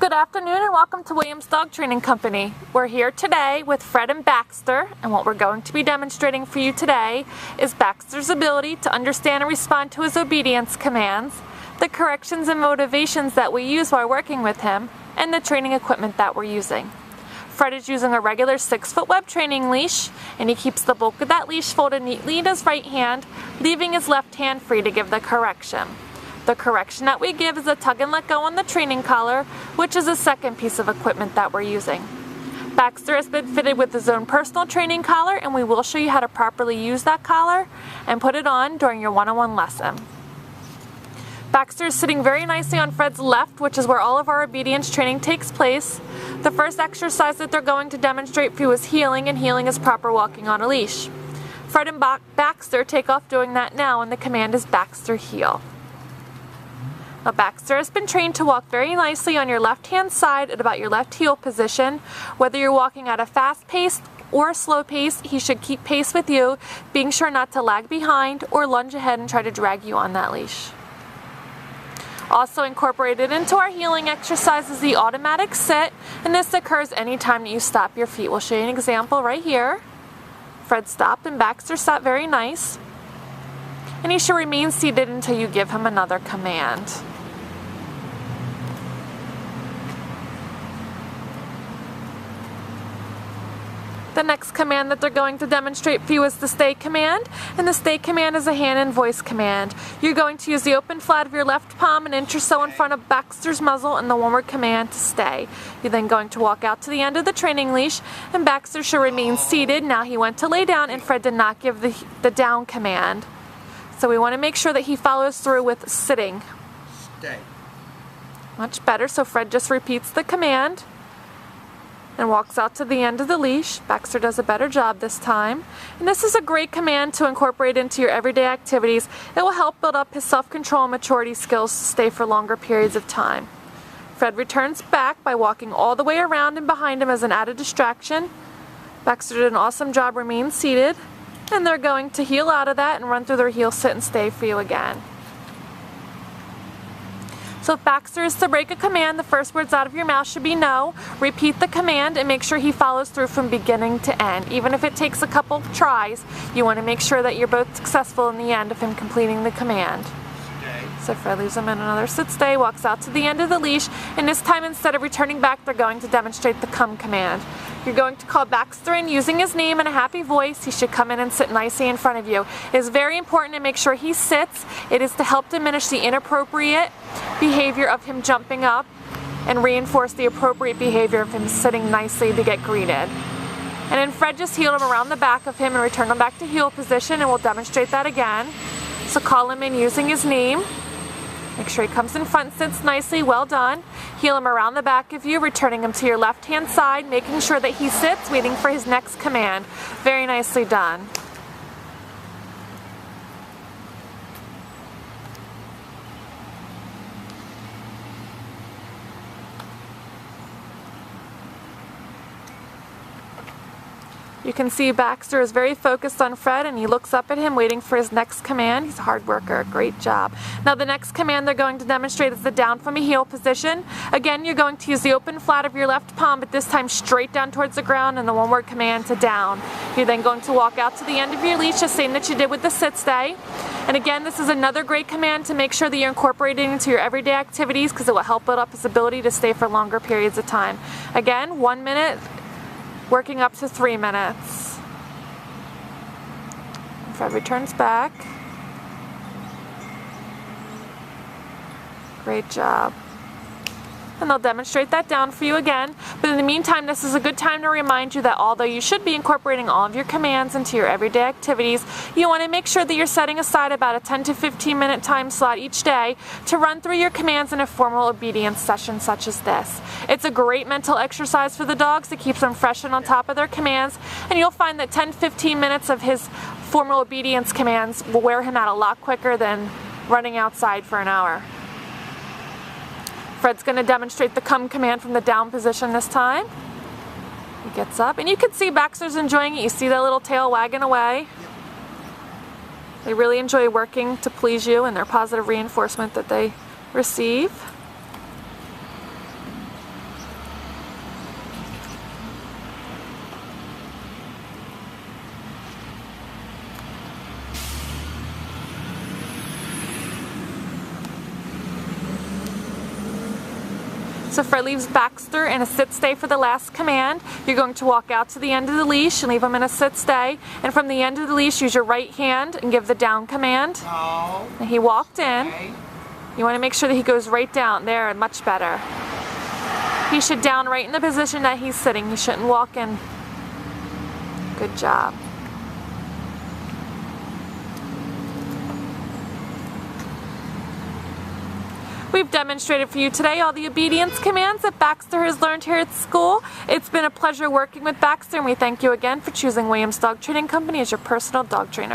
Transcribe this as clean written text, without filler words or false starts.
Good afternoon and welcome to Williams Dog Training Company. We're here today with Fred and Baxter, and what we're going to be demonstrating for you today is Baxter's ability to understand and respond to his obedience commands, the corrections and motivations that we use while working with him, and the training equipment that we're using. Fred is using a regular 6-foot web training leash, and he keeps the bulk of that leash folded neatly in his right hand, leaving his left hand free to give the correction. The correction that we give is a tug and let go on the training collar, which is the second piece of equipment that we're using. Baxter has been fitted with his own personal training collar, and we will show you how to properly use that collar and put it on during your one-on-one lesson. Baxter is sitting very nicely on Fred's left, which is where all of our obedience training takes place. The first exercise that they're going to demonstrate for you is heeling, and heeling is proper walking on a leash. Fred and Baxter take off doing that now, and the command is Baxter heel. Now Baxter has been trained to walk very nicely on your left hand side at about your left heel position. Whether you're walking at a fast pace or a slow pace, he should keep pace with you, being sure not to lag behind or lunge ahead and try to drag you on that leash. Also incorporated into our heeling exercise is the automatic sit, and this occurs anytime that you stop your feet. We'll show you an example right here. Fred stopped and Baxter sat very nice. And he should remain seated until you give him another command. The next command that they're going to demonstrate for you is the stay command, and the stay command is a hand and voice command. You're going to use the open flat of your left palm an inch or so in front of Baxter's muzzle and the one-word command to stay. You're then going to walk out to the end of the training leash, and Baxter should remain seated. Now he went to lay down, and Fred did not give the down command. So we want to make sure that he follows through with sitting. Stay. Much better. So Fred just repeats the command and walks out to the end of the leash. Baxter does a better job this time. And this is a great command to incorporate into your everyday activities. It will help build up his self-control and maturity skills to stay for longer periods of time. Fred returns back by walking all the way around and behind him as an added distraction. Baxter did an awesome job remaining seated. And they're going to heel out of that and run through their heel sit and stay for you again. So if Baxter is to break a command, the first words out of your mouth should be no. Repeat the command and make sure he follows through from beginning to end. Even if it takes a couple of tries, you want to make sure that you're both successful in the end of him completing the command. So Fred leaves him in another sit stay, walks out to the end of the leash, and this time instead of returning back, they're going to demonstrate the come command. You're going to call Baxter in using his name in a happy voice. He should come in and sit nicely in front of you. It is very important to make sure he sits. It is to help diminish the inappropriate behavior of him jumping up and reinforce the appropriate behavior of him sitting nicely to get greeted. And then Fred just heeled him around the back of him and returned him back to heel position, and we'll demonstrate that again. So call him in using his name. Make sure he comes in front, sits nicely, well done. Heel him around the back of you, returning him to your left-hand side, making sure that he sits, waiting for his next command. Very nicely done. You can see Baxter is very focused on Fred, and he looks up at him waiting for his next command. He's a hard worker. Great job. Now the next command they're going to demonstrate is the down from a heel position. Again, you're going to use the open flat of your left palm, but this time straight down towards the ground, and the one-word command to down. You're then going to walk out to the end of your leash, the same that you did with the sit stay. And again, this is another great command to make sure that you're incorporating into your everyday activities, because it will help build up his ability to stay for longer periods of time. Again, 1 minute. Working up to 3 minutes. Fred returns back. Great job. And they'll demonstrate that down for you again. But in the meantime, this is a good time to remind you that although you should be incorporating all of your commands into your everyday activities, you want to make sure that you're setting aside about a 10 to 15 minute time slot each day to run through your commands in a formal obedience session such as this. It's a great mental exercise for the dogs. It keeps them fresh and on top of their commands, and you'll find that 10-15 minutes of his formal obedience commands will wear him out a lot quicker than running outside for an hour. Fred's going to demonstrate the come command from the down position this time. He gets up, and you can see Baxter's enjoying it. You see that little tail wagging away. They really enjoy working to please you and their positive reinforcement that they receive. So Fred leaves Baxter in a sit-stay for the last command. You're going to walk out to the end of the leash and leave him in a sit-stay. And from the end of the leash, use your right hand and give the down command. No. And he walked in. Okay. You want to make sure that he goes right down there, much better. He should down right in the position that he's sitting. He shouldn't walk in. Good job. We've demonstrated for you today all the obedience commands that Baxter has learned here at school. It's been a pleasure working with Baxter, and we thank you again for choosing Williams Dog Training Company as your personal dog trainer.